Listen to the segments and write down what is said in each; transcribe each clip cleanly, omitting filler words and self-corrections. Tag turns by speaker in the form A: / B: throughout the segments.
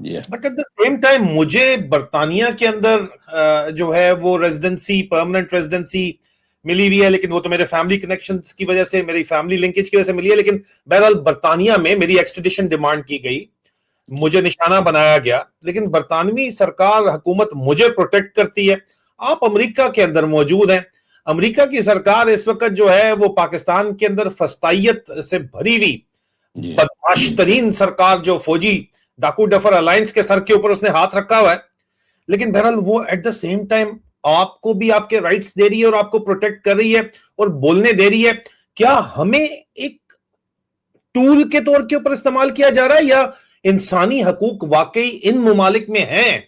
A: G
B: but at the same time مجھے برطانیہ کے اندر جو ہے وہ ریزیڈنسی پرماننٹ ریزیڈنسی ملی ہوئی ہے، لیکن وہ تو میرے فیملی کنیکشنز کی وجہ سے، میری فیملی لنکیج کی وجہ سے ملی ہے. لیکن بہرحال برطانیہ میں میری ایکسٹریڈیشن ڈیمانڈ کی گئی،
A: جی
B: مجھے نشانہ بنایا گیا، لیکن برطانوی سرکار حکومت مجھے پروٹیکٹ کرتی ہے. آپ امریکہ کے اندر موجود ہیں، امریکہ کی سرکار اس وقت جو ہے وہ پاکستان کے اندر فسطائیت سے بھری ہوئی
A: جی
B: بدماش ترین سرکار، جو فوجی ڈاکو ڈفر الائنس کے سر کے اوپر اس نے ہاتھ رکھا ہوا ہے. لیکن بہرحال وہ ایٹ دا سیم ٹائم آپ کو بھی آپ کے رائٹس دے رہی ہے اور آپ کو پروٹیکٹ کر رہی ہے اور بولنے دے رہی ہے. کیا ہمیں ایک ٹول کے طور کے اوپر استعمال کیا جا رہا ہے، یا انسانی حقوق واقعی ان ممالک میں ہیں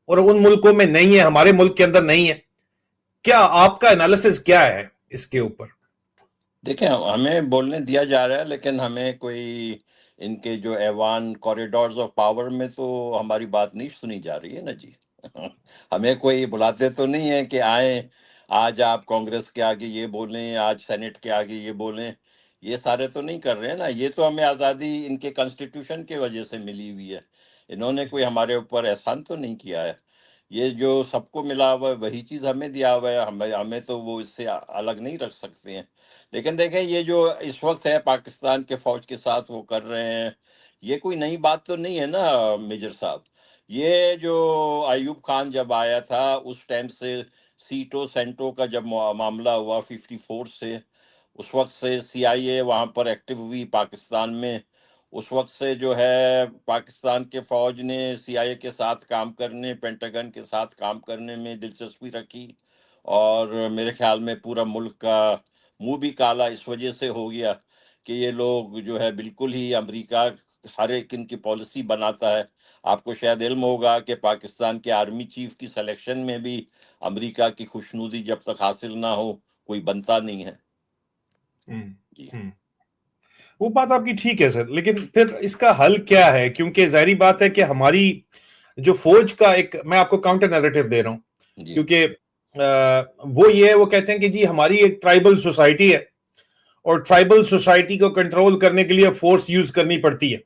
B: اور ان ملکوں میں نہیں ہے، ہمارے ملک کے اندر نہیں ہے؟ کیا آپ کا انالیسس کیا ہے اس کے اوپر؟
A: دیکھیں، ہمیں بولنے دیا جا رہا ہے، لیکن ہمیں کوئی ان کے جو ایوان کوریڈورز آف پاور میں تو ہماری بات نہیں سنی جا رہی ہے نا جی. ہمیں کوئی بلاتے تو نہیں ہے کہ آئیں، آج آپ کانگریس کے آگے یہ بولیں، آج سینٹ کے آگے یہ بولیں. یہ سارے تو نہیں کر رہے ہیں نا. یہ تو ہمیں آزادی ان کے کنسٹیٹیوشن کی وجہ سے ملی ہوئی ہے. انہوں نے کوئی ہمارے اوپر احسان تو نہیں کیا ہے. یہ جو سب کو ملا ہوا ہے وہی چیز ہمیں دیا ہوا ہے. ہمیں تو وہ اس سے الگ نہیں رکھ سکتے ہیں. لیکن دیکھیں، یہ جو اس وقت ہے پاکستان کے فوج کے ساتھ وہ کر رہے ہیں، یہ کوئی نئی بات تو نہیں ہے نا میجر صاحب. یہ جو ایوب خان جب آیا تھا اس ٹائم سے سیٹو سینٹو کا جب معاملہ ہوا 54 سے، اس وقت سے سی آئی اے وہاں پر ایکٹیو ہوئی پاکستان میں. اس وقت سے جو ہے پاکستان کے فوج نے سی آئی اے کے ساتھ کام کرنے، پینٹاگن کے ساتھ کام کرنے میں دلچسپی رکھی. اور میرے خیال میں پورا ملک کا منہ بھی کالا اس وجہ سے ہو گیا کہ یہ لوگ جو ہے بالکل ہی امریکہ ہر ایک ان کی پالیسی بناتا ہے. آپ کو شاید علم ہوگا کہ پاکستان کے آرمی چیف کی سلیکشن میں بھی امریکہ کی خوشنودی جب تک حاصل نہ ہو کوئی بنتا نہیں ہے. جی
B: وہ بات آپ کی ٹھیک ہے سر، لیکن پھر اس کا حل کیا ہے؟ کیونکہ ظاہری بات ہے کہ ہماری جو فوج کا ایک، میں آپ کو کاؤنٹر نیریٹو دے رہا ہوں،
A: جی
B: کیونکہ وہ یہ ہے، وہ کہتے ہیں کہ جی ہماری ایک ٹرائبل سوسائٹی ہے اور ٹرائبل سوسائٹی کو کنٹرول کرنے کے لیے فورس یوز کرنی پڑتی ہے،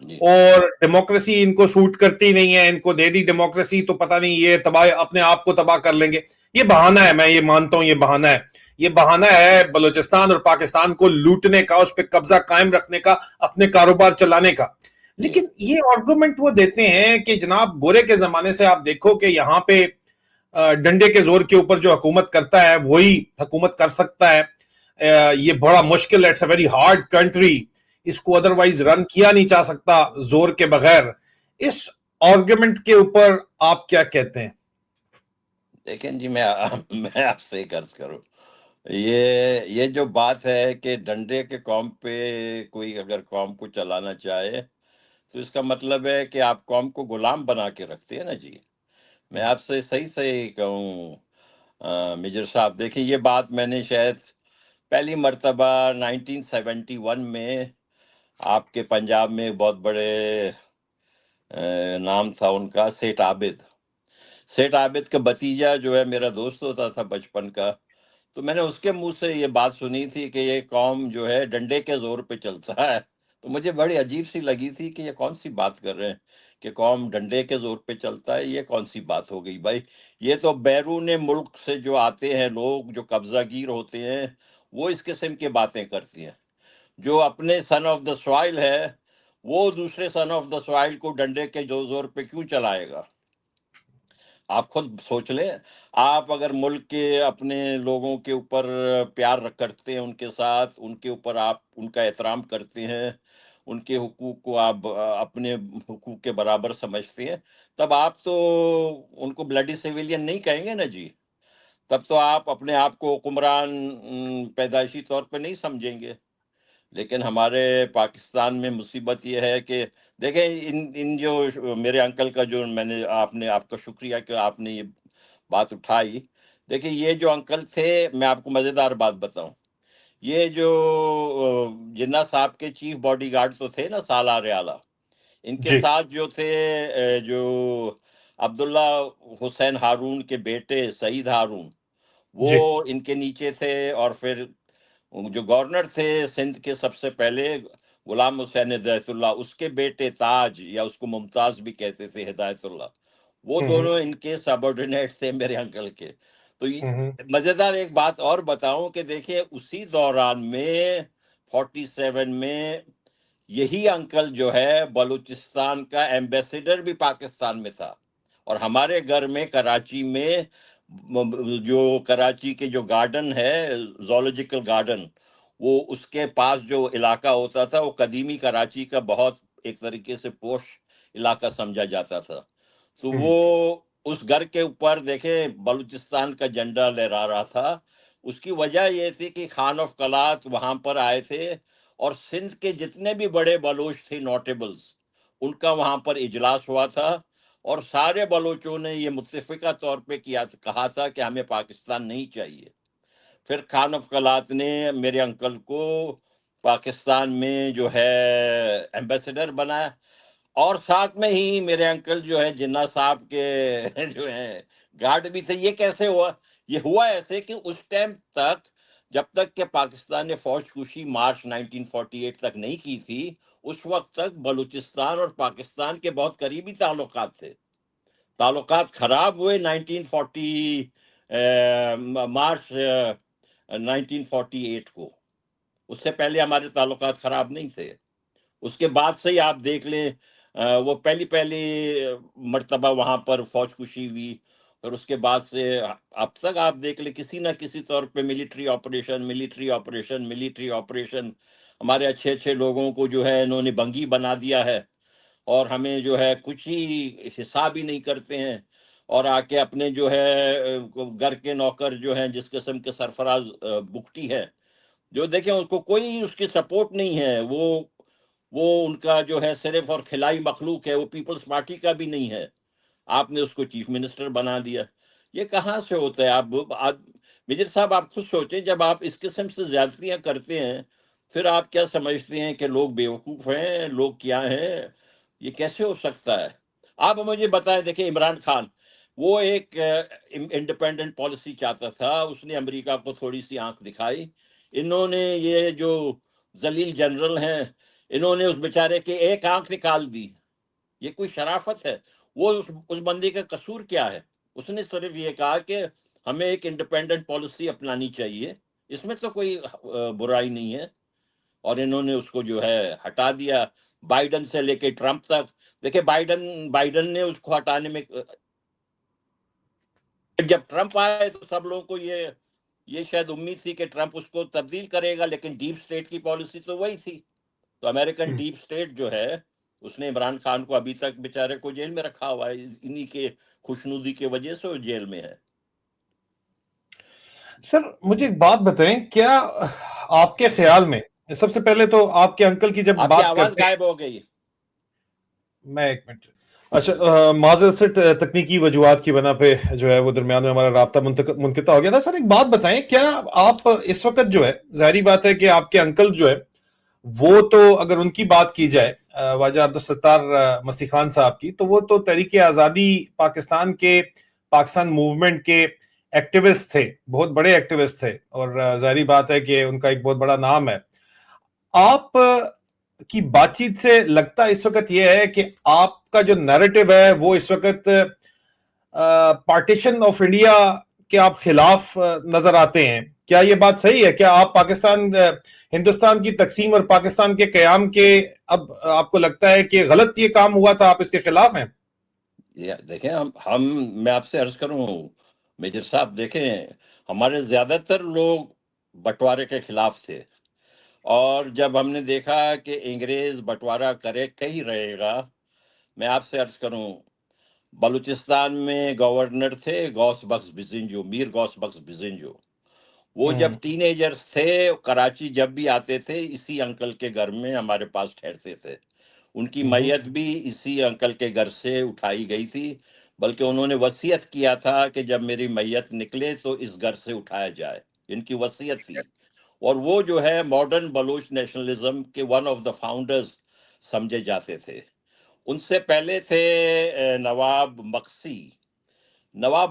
A: جی
B: اور ڈیموکریسی ان کو سوٹ کرتی نہیں ہے. ان کو دے دی ڈیموکریسی تو پتہ نہیں یہ تباہ، اپنے آپ کو تباہ کر لیں گے. یہ بہانہ ہے، میں یہ مانتا ہوں، یہ بہانہ ہے. یہ بہانہ ہے بلوچستان اور پاکستان کو لوٹنے کا، اس پہ قبضہ قائم رکھنے کا، اپنے کاروبار چلانے کا.
A: جی
B: لیکن یہ آرگومنٹ وہ دیتے ہیں کہ جناب گورے کے زمانے سے آپ دیکھو کہ یہاں پہ ڈنڈے کے زور کے اوپر جو حکومت کرتا ہے وہی حکومت کر سکتا ہے. یہ بڑا مشکل ہے، it's a very hard country, اس کو ادروائز رن کیا نہیں جا سکتا زور کے بغیر. اس آرگومنٹ کے اوپر آپ کیا کہتے ہیں؟
A: دیکھیں جی، میں آپ سے ایک عرض کروں. یہ جو بات ہے کہ ڈنڈے کے قوم پہ کوئی اگر قوم کو چلانا چاہے تو اس کا مطلب ہے کہ آپ قوم کو غلام بنا کے رکھتے ہیں نا جی. میں آپ سے صحیح کہوں میجر صاحب، دیکھیں یہ بات میں نے شاید پہلی مرتبہ 1971 میں آپ کے پنجاب میں بہت بڑے نام تھا ان کا، سیٹ عابد کا بھتیجا جو ہے میرا دوست ہوتا تھا بچپن کا، تو میں نے اس کے منہ سے یہ بات سنی تھی کہ یہ قوم جو ہے ڈنڈے کے زور پہ چلتا ہے. تو مجھے بڑی عجیب سی لگی تھی کہ یہ کون سی بات کر رہے ہیں کہ قوم ڈنڈے کے زور پہ چلتا ہے. یہ کون سی بات ہو گئی بھائی؟ یہ تو بیرون ملک سے جو آتے ہیں لوگ، جو قبضہ گیر ہوتے ہیں، وہ اس قسم کی باتیں کرتی ہیں. جو اپنے سن آف دا سوائل ہے وہ دوسرے سن آف دا سوائل کو ڈنڈے کے جو زور پہ کیوں چلائے گا؟ آپ خود سوچ لیں. آپ اگر ملک کے اپنے لوگوں کے اوپر پیار کرتے ہیں، ان کے ساتھ ان کے اوپر آپ ان کا احترام کرتے ہیں، ان کے حقوق کو آپ اپنے حقوق کے برابر سمجھتے ہیں، تب آپ تو ان کو بلڈی سویلین نہیں کہیں گے نا جی. تب تو آپ اپنے آپ کو حکمران پیدائشی طور پہ نہیں سمجھیں گے. لیکن ہمارے پاکستان میں مصیبت یہ ہے کہ دیکھیں ان جو میرے انکل کا جو آپ کا شکریہ کہ آپ نے یہ بات اٹھائی. دیکھیں یہ جو انکل تھے، میں آپ کو مزیدار بات بتاؤں. یہ جو جناح صاحب کے چیف باڈی گارڈ تو تھے نا سالار اعلیٰ، ان کے
B: جی
A: ساتھ جو تھے جو عبداللہ حسین ہارون کے بیٹے سعید ہارون، وہ
B: جی
A: ان کے نیچے تھے. اور پھر جو گورنر تھے سندھ کے سب سے پہلے، غلام حسین ہدایت اللہ، اس کے بیٹے تاج، یا اس کو ممتاز بھی کہتے تھے، ہدایت اللہ، وہ دونوں ان کے سبارڈینیٹ تھے میرے انکل کے۔ تو مزیدار ایک بات اور بتاؤں کہ دیکھیں اسی دوران میں 47 میں یہی انکل جو ہے بلوچستان کا ایمبیسیڈر بھی پاکستان میں تھا، اور ہمارے گھر میں کراچی میں جو کراچی کے جو گارڈن ہے، زولوجیکل گارڈن، وہ اس کے پاس جو علاقہ ہوتا تھا وہ قدیمی کراچی کا بہت ایک طریقے سے پوش علاقہ سمجھا جاتا تھا۔ تو وہ اس گھر کے اوپر دیکھیں بلوچستان کا جھنڈا لہرا رہا تھا۔ اس کی وجہ یہ تھی کہ خان آف قلات وہاں پر آئے تھے، اور سندھ کے جتنے بھی بڑے بلوچ تھے نوٹیبلز، ان کا وہاں پر اجلاس ہوا تھا، اور سارے بلوچوں نے یہ متفقہ طور پہ کہا تھا کہ ہمیں پاکستان نہیں چاہیے۔ پھر خان آف قلات نے میرے انکل کو پاکستان میں جو ہے ایمبیسیڈر بنایا، اور ساتھ میں ہی میرے انکل جو ہے جناح صاحب کے جو ہیں گارڈ بھی تھے۔ یہ کیسے ہوا؟ یہ ہوا ایسے کہ اس ٹائم تک، جب تک کہ پاکستان نے فوج کشی مارچ 1948 تک نہیں کی تھی، اس وقت تک بلوچستان اور پاکستان کے بہت قریبی تعلقات تھے۔ تعلقات خراب ہوئے 1940 مارچ 1948 کو، اس سے پہلے ہمارے تعلقات خراب نہیں تھے۔ اس کے بعد سے ہی آپ دیکھ لیں، وہ پہلی مرتبہ وہاں پر فوج کشی ہوئی، اور اس کے بعد سے اب تک آپ دیکھ لیں کسی نہ کسی طور پہ ملٹری آپریشن، ہمارے اچھے اچھے لوگوں کو جو ہے انہوں نے بنگی بنا دیا ہے، اور ہمیں جو ہے کچھ ہی حساب ہی نہیں کرتے ہیں، اور آ کے اپنے جو ہے گھر کے نوکر جو ہیں، جس قسم کے سرفراز بگٹی ہے، جو دیکھیں اس کو کوئی اس کی سپورٹ نہیں ہے، وہ ان کا جو ہے صرف اور کھلائی مخلوق ہے، وہ پیپلز پارٹی کا بھی نہیں ہے، آپ نے اس کو چیف منسٹر بنا دیا۔ یہ کہاں سے ہوتا ہے؟ آپ میجر صاحب آپ خود سوچیں، جب آپ اس قسم سے زیادتیاں کرتے ہیں، پھر آپ کیا سمجھتے ہیں کہ لوگ بیوقوف ہیں، لوگ کیا ہیں؟ یہ کیسے ہو سکتا ہے؟ آپ مجھے بتائیں، دیکھیں عمران خان وہ ایک انڈیپینڈنٹ پالیسی چاہتا تھا، اس نے امریکہ کو تھوڑی سی آنکھ دکھائی، انہوں نے یہ جو ذلیل جنرل ہیں، انہوں نے اس بیچارے کے ایک آنکھ نکال دی۔ یہ کوئی شرافت ہے؟ وہ اس بندے کا قصور کیا ہے؟ اس نے صرف یہ کہا کہ ہمیں ایک انڈیپینڈنٹ پالیسی اپنانی چاہیے، اس میں تو کوئی برائی نہیں ہے، اور انہوں نے اس کو جو ہے ہٹا دیا، بائیڈن سے لے کے ٹرمپ تک۔ دیکھیں بائیڈن نے اس کو ہٹانے میں، جب ٹرمپ آئے تو سب لوگوں کو یہ شاید امید تھی کہ ٹرمپ اس کو تبدیل کرے گا، لیکن ڈیپ سٹیٹ کی پالیسی تو وہی تھی۔ تو امریکن ڈیپ سٹیٹ جو ہے، اس نے عمران خان کو ابھی تک بیچارے کو جیل میں رکھا ہوا ہے، انہی کے خوشنودی کی وجہ سے وہ جیل میں ہے۔
B: سر مجھے ایک بات بتائیں، کیا آپ کے خیال میں، سب سے پہلے تو آپ کے انکل کی جب
A: آپ کی
B: بات
A: آواز
B: کرتے ہیں،
A: غائب ہو گئی۔
B: میں ایک منٹ، اچھا معذرت سے تکنیکی وجوہات کی بنا پہ جو ہے وہ درمیان میں ہمارا رابطہ منقطع ہو گیا تھا۔ سر ایک بات بتائیں، کیا آپ اس وقت جو ہے، ظاہری بات ہے کہ آپ کے انکل جو ہے وہ تو، اگر ان کی بات کی جائے خواجہ عبدالستار مسیح خان صاحب کی، تو وہ تو تحریک آزادی پاکستان موومنٹ کے ایکٹیوسٹ تھے، بہت بڑے ایکٹیوسٹ تھے، اور ظاہری بات ہے کہ ان کا ایک بہت بڑا نام ہے۔ آپ کی بات چیت سے لگتا اس وقت یہ ہے کہ آپ کا جو نیریٹو ہے وہ اس وقت پارٹیشن آف انڈیا کے آپ خلاف نظر آتے ہیں، کیا یہ بات صحیح ہے؟ کیا آپ ہندوستان کی تقسیم اور پاکستان کے قیام کے اب آپ کو لگتا ہے کہ غلط یہ کام ہوا تھا، آپ اس کے خلاف ہیں؟
A: دیکھیں میں آپ سے عرض کروں میجر صاحب، دیکھیں ہمارے زیادہ تر لوگ بٹوارے کے خلاف تھے، اور جب ہم نے دیکھا کہ انگریز بٹوارہ کرے کہیں رہے گا، میں آپ سے عرض کروں، بلوچستان میں گورنر تھے غوث بخش بزنجو، میر غوث بخش بزنجو۔ وہ جب ٹین ایجرز تھے، کراچی جب بھی آتے تھے اسی انکل کے گھر میں ہمارے پاس ٹھہرتے تھے، ان کی میت بھی اسی انکل کے گھر سے اٹھائی گئی تھی، بلکہ انہوں نے وصیت کیا تھا کہ جب میری میت نکلے تو اس گھر سے اٹھایا جائے، ان کی وصیت تھی۔ اور وہ جو ہے ماڈرن بلوچ نیشنلزم کے ون آف دا فاؤنڈرز سمجھے جاتے تھے۔ ان سے پہلے تھے نواب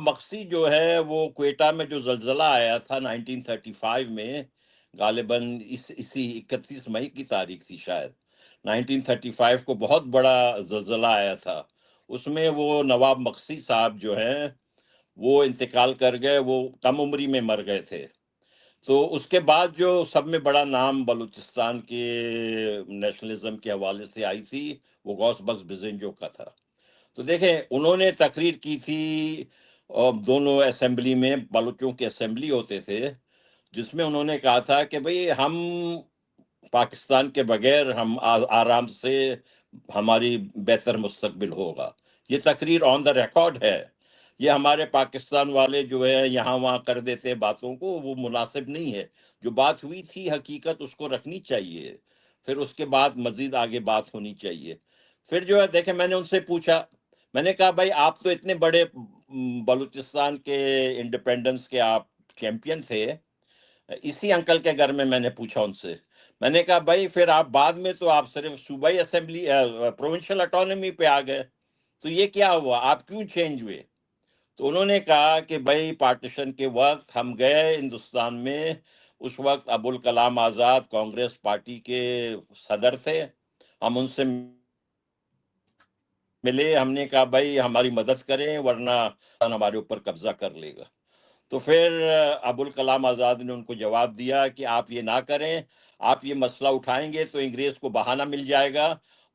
A: مقصی جو ہے، وہ کوئٹہ میں جو زلزلہ آیا تھا 1935 میں، غالباً اسی 31 مئی کی تاریخ تھی شاید، 1935 کو بہت بڑا زلزلہ آیا تھا، اس میں وہ نواب مقصی صاحب جو ہیں وہ انتقال کر گئے، وہ کم عمری میں مر گئے تھے۔ تو اس کے بعد جو سب میں بڑا نام بلوچستان کے نیشنلزم کے حوالے سے آئی تھی وہ غوث بخش بزنجو کا تھا۔ تو دیکھیں انہوں نے تقریر کی تھی دونوں اسمبلی میں، بلوچوں کے اسمبلی ہوتے تھے، جس میں انہوں نے کہا تھا کہ بھئی ہم پاکستان کے بغیر ہم آرام سے ہماری بہتر مستقبل ہوگا۔ یہ تقریر آن دا ریکارڈ ہے۔ یہ ہمارے پاکستان والے جو ہے یہاں وہاں کر دیتے باتوں کو، وہ مناسب نہیں ہے۔ جو بات ہوئی تھی حقیقت اس کو رکھنی چاہیے، پھر اس کے بعد مزید آگے بات ہونی چاہیے۔ پھر جو ہے دیکھیں میں نے ان سے پوچھا، میں نے کہا بھائی آپ تو اتنے بڑے بلوچستان کے انڈیپینڈنس کے آپ چیمپئن تھے، اسی انکل کے گھر میں نے پوچھا ان سے، میں نے کہا بھائی پھر آپ بعد میں تو آپ صرف صوبائی اسمبلی پروونشل اٹانومی پہ آ گئے، تو یہ کیا ہوا، آپ کیوں چینج ہوئے؟ تو انہوں نے کہا کہ بھائی پارٹیشن کے وقت ہم گئے ہندوستان میں، اس وقت ابوالکلام آزاد کانگریس پارٹی کے صدر تھے، ہم ان سے ملے، ہم نے کہا بھائی ہماری مدد کریں ورنہ ہمارے اوپر قبضہ کر لے گا۔ تو پھر ابوالکلام آزاد نے ان کو جواب دیا کہ آپ یہ نہ کریں، آپ یہ مسئلہ اٹھائیں گے تو انگریز کو بہانہ مل جائے گا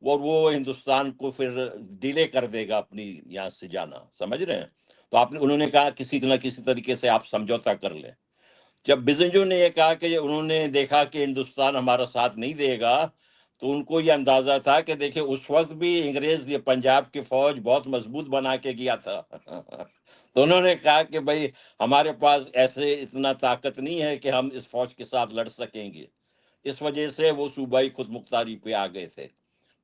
A: اور وہ ہندوستان کو پھر ڈیلے کر دے گا اپنی یہاں سے جانا، سمجھ رہے ہیں؟ تو انہوں نے کہا کسی نہ کسی طریقے سے آپ سمجھوتا کر لیں۔ جب بزنجو نے یہ کہا کہ انہوں نے دیکھا کہ ہندوستان ہمارا ساتھ نہیں دے گا، تو ان کو یہ اندازہ تھا کہ دیکھیں اس وقت بھی انگریز یہ پنجاب کی فوج بہت مضبوط بنا کے گیا تھا تو انہوں نے کہا کہ بھئی ہمارے پاس ایسے اتنا طاقت نہیں ہے کہ ہم اس فوج کے ساتھ لڑ سکیں گے، اس وجہ سے وہ صوبائی خود مختاری پہ آ گئے تھے،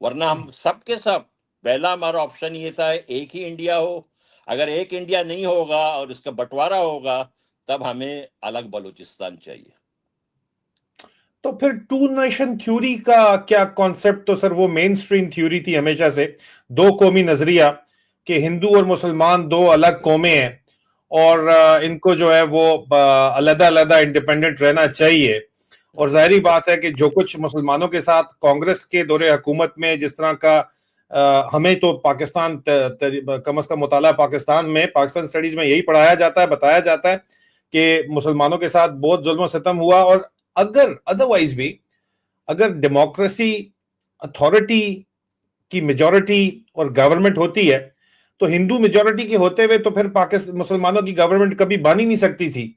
A: ورنہ ہم سب کے سب پہلا ہمارا آپشن یہ تھا ایک ہی انڈیا ہو، اگر ایک انڈیا نہیں ہوگا اور اس کا بٹوارا ہوگا تب ہمیں الگ بلوچستان چاہیے۔
B: تو پھر ٹو نیشن تھیوری کا کیا کانسیپٹ؟ تو سر وہ مین سٹریم تھیوری تھی ہمیشہ سے، دو قومی نظریہ، کہ ہندو اور مسلمان دو الگ قومیں ہیں اور ان کو جو ہے وہ علیحدہ علیحدہ انڈیپینڈنٹ رہنا چاہیے۔ اور ظاہری بات ہے کہ جو کچھ مسلمانوں کے ساتھ کانگریس کے دور حکومت میں جس طرح کا ہمیں تو پاکستان کم از کم مطالعہ پاکستان میں، پاکستان اسٹڈیز میں یہی پڑھایا جاتا ہے، بتایا جاتا ہے کہ مسلمانوں کے ساتھ بہت ظلم و ستم ہوا، اور اگر ادروائز بھی اگر ڈیموکریسی، اتھارٹی کی میجورٹی اور گورنمنٹ ہوتی ہے تو ہندو میجورٹی کے ہوتے ہوئے تو پھر پاکستان مسلمانوں کی گورنمنٹ کبھی بن ہی نہیں سکتی تھی۔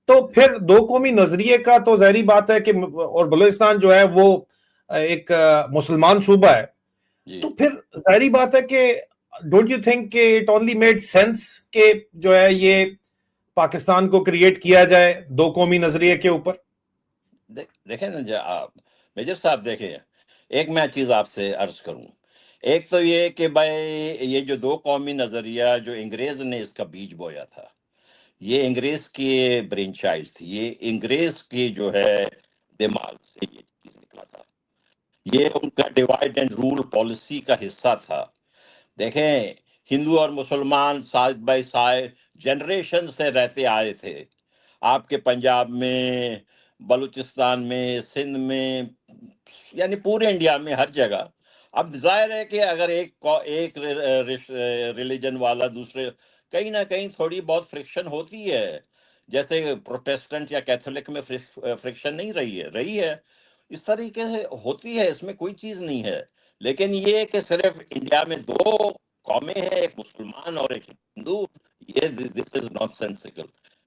B: تو پھر دو قومی نظریے کا تو ظاہری بات ہے کہ، اور بلوچستان جو ہے وہ ایک مسلمان صوبہ ہے، تو پھر ظاہری بات ہے کہ ڈونٹ یو تھنک کہ اٹ اونلی میڈ سینس کہ جو ہے یہ پاکستان کو کریٹ کیا جائے دو قومی نظریے کے اوپر؟
A: دیکھیں نا آپ میجر صاحب، دیکھیں ایک میں چیز آپ سے عرض کروں، ایک تو یہ کہ بھائی یہ جو دو قومی نظریہ جو انگریز نے اس کا بیج بویا تھا، یہ انگریز کی برین چائلڈ تھی، یہ انگریز کی جو ہے دماغ سے یہ چیز نکلا تھا، یہ ان کا ڈیوائڈ اینڈ رول پالیسی کا حصہ تھا۔ دیکھیں ہندو اور مسلمان سائڈ بائی سائڈ جنریشن سے رہتے آئے تھے، آپ کے پنجاب میں، بلوچستان میں، سندھ میں، یعنی پورے انڈیا میں ہر جگہ۔ اب ظاہر ہے کہ اگر ایک ریلیجن والا دوسرے، کہیں نہ کہیں تھوڑی بہت فرکشن ہوتی ہے، جیسے پروٹیسٹنٹ یا کیتھولک میں فرکشن نہیں رہی ہے، اس طریقے سے ہوتی ہے، اس میں کوئی چیز نہیں ہے۔ لیکن یہ کہ صرف انڈیا میں دو قومیں ہیں، ایک مسلمان اور ایک ہندو، یہ دس از نان سینسیکل۔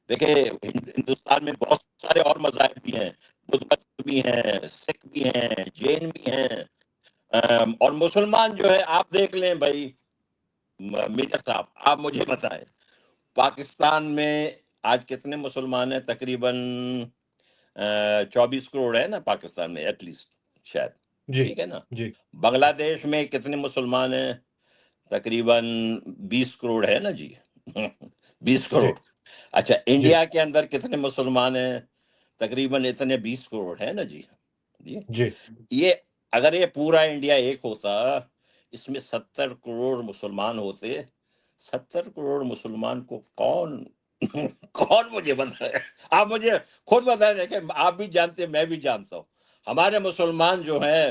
A: دیکھیں ہندوستان میں بہت سارے اور مذاہب بھی ہیں، بدھ مت بھی ہیں، سکھ بھی ہیں، جین بھی ہیں، اور مسلمان جو ہے آپ دیکھ لیں بھائی، میجر صاحب آپ مجھے بتائیں پاکستان میں آج کتنے مسلمان ہیں؟ تقریباً 24 کروڑ ہے نا پاکستان میں ایٹ لیسٹ، شاید،
B: جی
A: ٹھیک ہے نا؟
B: جی
A: بنگلہ دیش میں کتنے مسلمان ہیں؟ تقریباً 20 کروڑ ہے نا جی 20
B: جی
A: کروڑ۔ اچھا
B: جی
A: انڈیا کے اندر کتنے مسلمان ہیں؟ تقریباً اتنے 20 کروڑ ہے نا جی۔
B: جی
A: یہ اگر یہ پورا انڈیا ایک ہوتا، اس میں 70 کروڑ مسلمان ہوتے، 70 کروڑ مسلمان کو کون مجھے بتائے؟ آپ مجھے خود بتائیں، دیکھیں آپ بھی جانتے میں بھی جانتا ہوں، ہمارے مسلمان جو ہیں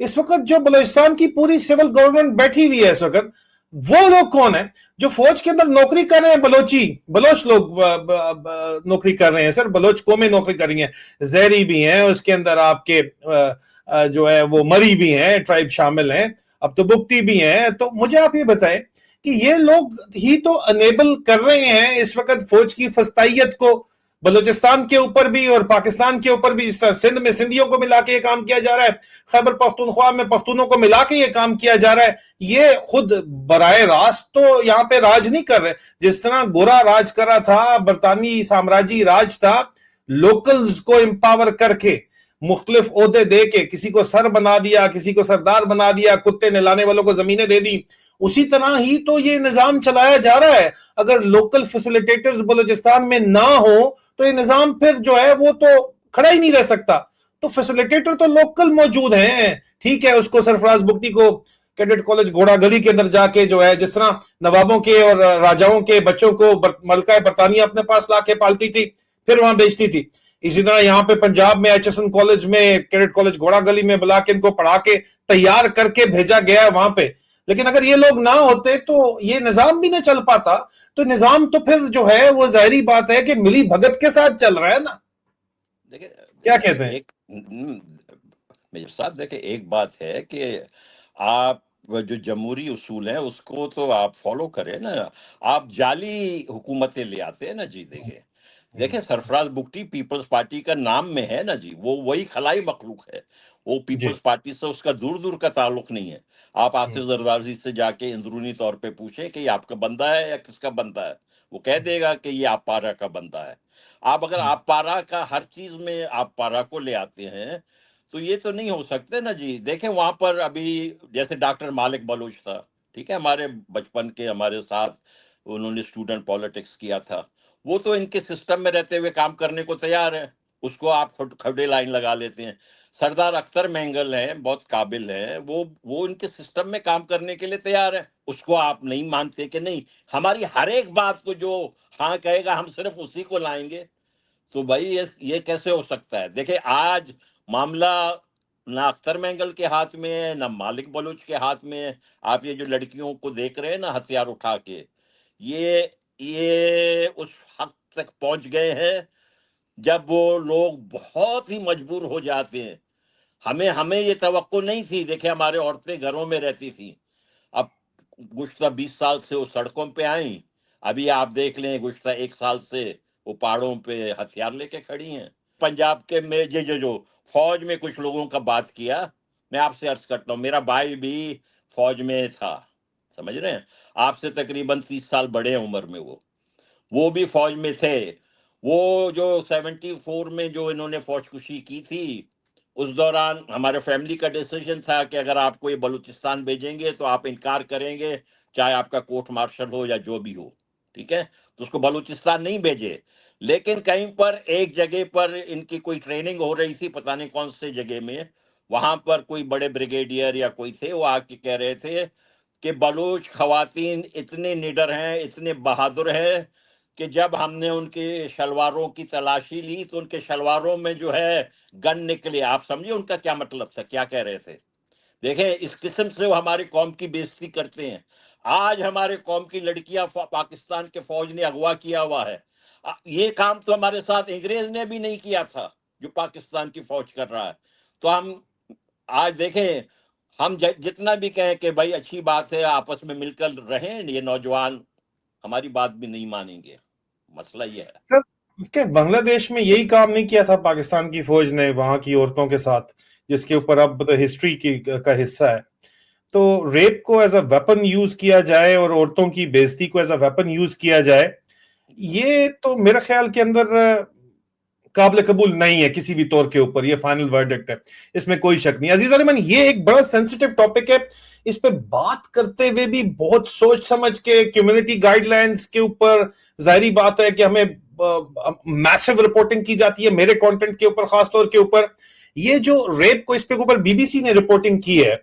B: اس وقت جو بلوچستان کی پوری سول گورنمنٹ بیٹھی ہوئی ہے اس وقت، وہ لوگ کون ہیں جو فوج کے اندر نوکری کر رہے ہیں؟ بلوچ لوگ نوکری کر رہے ہیں سر، بلوچ قومیں نوکری کر رہی ہیں، زہری بھی ہیں، اس کے اندر آپ کے جو ہے وہ مری بھی ہیں، ٹرائب شامل ہیں، اب تو بگٹی بھی ہیں. تو مجھے آپ یہ بتائیں کہ یہ لوگ ہی تو انیبل کر رہے ہیں اس وقت فوج کی فستائیت کو، بلوچستان کے اوپر بھی اور پاکستان کے اوپر بھی. سندھ میں سندھیوں کو ملا کے یہ کام کیا جا رہا ہے، خیبر پختونخوا میں پختونوں کو ملا کے یہ کام کیا جا رہا ہے. یہ خود براہ راست تو یہاں پہ راج نہیں کر رہے. جس طرح گورا راج کر رہا تھا، برطانوی سامراجی راج تھا، لوکلز کو امپاور کر کے، مختلف عہدے دے کے، کسی کو سر بنا دیا، کسی کو سردار بنا دیا، کتے نہلانے والوں کو زمینیں دے دی، اسی طرح ہی تو یہ نظام چلایا جا رہا ہے. اگر لوکل فیسیلیٹیٹرز بلوچستان میں نہ ہو تو یہ نظام پھر جو ہے وہ تو کھڑا ہی نہیں رہ سکتا. تو فیسیلیٹیٹر تو لوکل موجود ہیں. ٹھیک ہے، اس کو سرفراز بگٹی کو کیڈٹ کالج گھوڑا گلی کے اندر جا کے جو ہے، جس طرح نوابوں کے اور راجاؤں کے بچوں کو ملکہ برطانیہ اپنے پاس لا کے پالتی تھی، پھر وہاں بیچتی تھی، اسی طرح یہاں پہ پنجاب میں ایچ ایس این کالج میں، کیڈٹ کالج گھوڑا گلی میں بلا کے ان کو پڑھا کے تیار کر کے بھیجا گیا ہے وہاں پہ. لیکن اگر یہ لوگ نہ ہوتے تو یہ نظام بھی نہ چل پاتا. تو نظام تو پھر جو ہے وہ ظاہری بات ہے کہ ملی بھگت کے ساتھ چل رہا ہے نا. کیا کہتے ہیں؟
A: میجر صاحب دیکھیں، ایک بات ہے کہ آپ جو جمہوری اصول ہیں اس کو تو آپ فالو کریں نا. آپ جعلی حکومتیں لے آتے ہیں نا جی. دیکھیں سرفراز بگٹی پیپلز پارٹی کا نام میں ہے نا جی، وہ وہی خلائی مخلوق ہے. وہ پیپلز پارٹی سے اس کا دور دور کا تعلق نہیں ہے. آپ آصف زرداری سے جا کے اندرونی طور پہ پوچھیں کہ یہ آپ کا بندہ ہے یا کس کا بندہ ہے، وہ کہہ دے گا کہ یہ آپ پارا کا بندہ ہے. آپ اگر آپ پارا کا ہر چیز میں آپ پارا کو لے آتے ہیں تو یہ تو نہیں ہو سکتے نا جی. دیکھیں وہاں پر ابھی جیسے ڈاکٹر مالک بلوچ تھا، ٹھیک ہے، ہمارے بچپن کے ہمارے ساتھ انہوں نے اسٹوڈنٹ پالیٹکس کیا تھا. وہ تو ان کے سسٹم میں رہتے ہوئے کام کرنے کو تیار ہے، اس کو آپ کھڑے لائن لگا لیتے ہیں. سردار اختر مینگل ہیں، بہت قابل ہیں، وہ ان کے سسٹم میں کام کرنے کے لیے تیار ہے. اس کو آپ نہیں مانتے کہ نہیں ہماری ہر ایک بات کو جو ہاں کہے گا ہم صرف اسی کو لائیں گے. تو بھائی یہ کیسے ہو سکتا ہے؟ دیکھیں آج معاملہ نہ اختر مینگل کے ہاتھ میں ہے، نہ مالک بلوچ کے ہاتھ میں ہے. آپ یہ جو لڑکیوں کو دیکھ رہے ہیں نا ہتھیار اٹھا کے، یہ اس حق تک پہنچ گئے ہیں جب وہ لوگ بہت ہی مجبور ہو جاتے ہیں. ہمیں یہ توقع نہیں تھی. دیکھیں ہمارے عورتیں گھروں میں رہتی تھیں، اب گزشتہ 20 سال سے وہ سڑکوں پہ آئیں. ابھی آپ دیکھ لیں گزشتہ 1 سال سے وہ پہاڑوں پہ ہتھیار لے کے کھڑی ہیں. پنجاب کے میں جو فوج میں کچھ لوگوں کا بات کیا، میں آپ سے عرض کرتا ہوں، میرا بھائی بھی فوج میں تھا، سمجھ رہے ہیں، آپ سے تقریباً 30 سال بڑے ہیں عمر میں. وہ بھی فوج میں تھے. وہ جو 74 میں جو انہوں نے فوج کشی کی تھی، اس دوران ہمارے فیملی کا ڈیسیجن تھا کہ اگر آپ کو یہ بلوچستان بھیجیں گے تو آپ انکار کریں گے، چاہے آپ کا کورٹ مارشل ہو یا جو بھی ہو، ٹھیک ہے. تو اس کو بلوچستان نہیں بھیجے. لیکن کہیں پر ایک جگہ پر ان کی کوئی ٹریننگ ہو رہی تھی، پتہ نہیں کون سے جگہ میں، وہاں پر کوئی بڑے بریگیڈیئر یا کوئی تھے، وہ آ کے کہہ رہے تھے کہ بلوچ خواتین اتنے نڈر ہیں، اتنے بہادر ہیں کہ جب ہم نے ان کے شلواروں کی تلاشی لی تو ان کے شلواروں میں جو ہے گن نکلے. آپ سمجھے ان کا کیا مطلب تھا، کیا کہہ رہے تھے؟ دیکھیں اس قسم سے وہ ہماری قوم کی بے عزتی کرتے ہیں. آج ہمارے قوم کی لڑکیاں پاکستان کے فوج نے اغوا کیا ہوا ہے. یہ کام تو ہمارے ساتھ انگریز نے بھی نہیں کیا تھا جو پاکستان کی فوج کر رہا ہے. تو ہم آج دیکھیں، ہم جتنا بھی کہیں کہ بھائی اچھی بات ہے آپس میں مل کر رہیں، یہ نوجوان ہماری بات بھی نہیں مانیں گے. مسئلہ یہ ہے
B: سر کہ بنگلہ دیش میں یہی کام نہیں کیا تھا پاکستان کی فوج نے وہاں کی عورتوں کے ساتھ، جس کے اوپر اب ہسٹری کا حصہ ہے. تو ریپ کو ایز اے ویپن یوز کیا جائے اور عورتوں کی بے عزتی کو ایز اے ویپن یوز کیا جائے، یہ تو میرے خیال کے اندر قابل قبول نہیں ہے کسی بھی طور کے اوپر. یہ فائنل ورڈکٹ ہے، اس میں کوئی شک نہیں. عزیز علیمان، یہ ایک بڑا سینسٹیو ٹاپک ہے، اس پہ بات کرتے ہوئے بھی بہت سوچ سمجھ کے کمیونٹی گائیڈ لائنز کے اوپر ظاہری بات ہے کہ ہمیں میسو رپورٹنگ کی جاتی ہے میرے کانٹینٹ کے اوپر، خاص طور کے اوپر یہ جو ریپ کو، اس پہ اوپر بی بی سی نے رپورٹنگ کی ہے،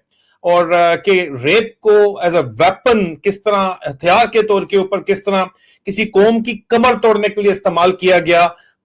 B: اور کہ ریپ کو ایز اے ویپن کس طرح، ہتھیار کے طور کے اوپر کس طرح کسی قوم کی کمر توڑنے کے لیے استعمال کیا گیا.